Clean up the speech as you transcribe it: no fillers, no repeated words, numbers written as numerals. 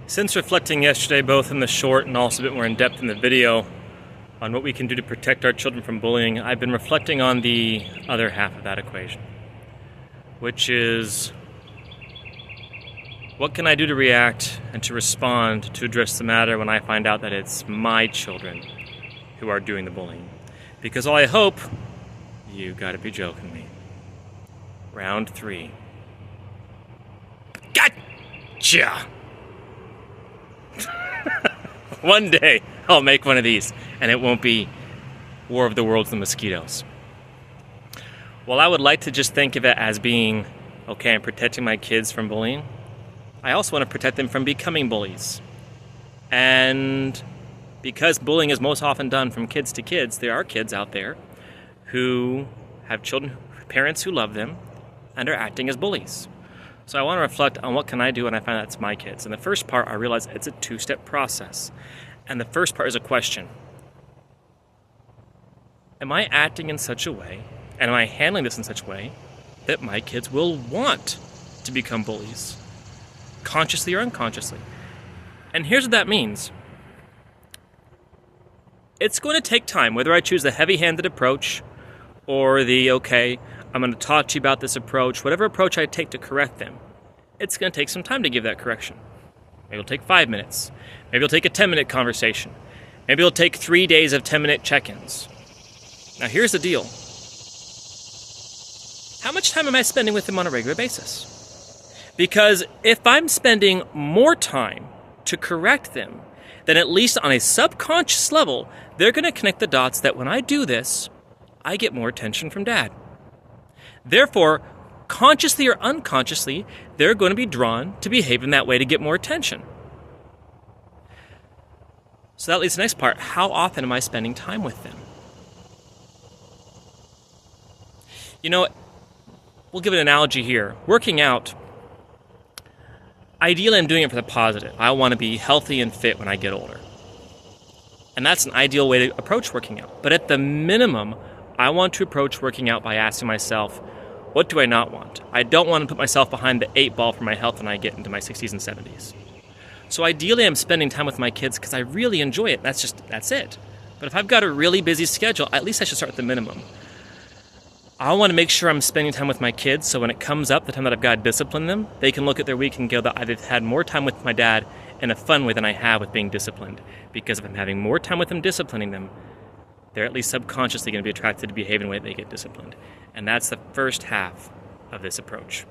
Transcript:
Since reflecting yesterday, both in the short and also a bit more in depth in the video, on what we can do to protect our children from bullying, I've been reflecting on the other half of that equation, which is, what can I do to react and to respond to address the matter when I find out that it's my children who are doing the bullying? Because all I hope, you gotta be joking me. Round 3. Gotcha! One day I'll make one of these, and it won't be War of the Worlds and mosquitoes. Well, I would like to just think of it as being, okay, I'm protecting my kids from bullying. I also want to protect them from becoming bullies. And because bullying is most often done from kids to kids, there are kids out there who have children, parents who love them, and are acting as bullies. So I want to reflect on what can I do when I find out it's my kids. And the first part, I realize it's a 2-step process. And the first part is a question. Am I acting in such a way, and am I handling this in such a way, that my kids will want to become bullies? Consciously or unconsciously? And here's what that means. It's going to take time, whether I choose the heavy-handed approach or the, okay, I'm going to talk to you about this approach, whatever approach I take to correct them, it's going to take some time to give that correction. Maybe it'll take 5 minutes. Maybe it'll take a 10-minute conversation. Maybe it'll take 3 days of 10-minute check-ins. Now here's the deal. How much time am I spending with them on a regular basis? Because if I'm spending more time to correct them, then at least on a subconscious level, they're going to connect the dots that when I do this, I get more attention from Dad. Therefore, consciously or unconsciously, they're going to be drawn to behave in that way to get more attention. So that leads to the next part. How often am I spending time with them? You know, we'll give an analogy here. Working out, ideally I'm doing it for the positive. I want to be healthy and fit when I get older. And that's an ideal way to approach working out. But at the minimum, I want to approach working out by asking myself, what do I not want? I don't want to put myself behind the 8 ball for my health when I get into my 60s and 70s. So ideally I'm spending time with my kids because I really enjoy it. That's it. But if I've got a really busy schedule, at least I should start at the minimum. I want to make sure I'm spending time with my kids so when it comes up, the time that I've got to discipline them, they can look at their week and go that I've had more time with my dad in a fun way than I have with being disciplined. Because if I'm having more time with them disciplining them, they're at least subconsciously going to be attracted to behave in a way that they get disciplined. And that's the first half of this approach.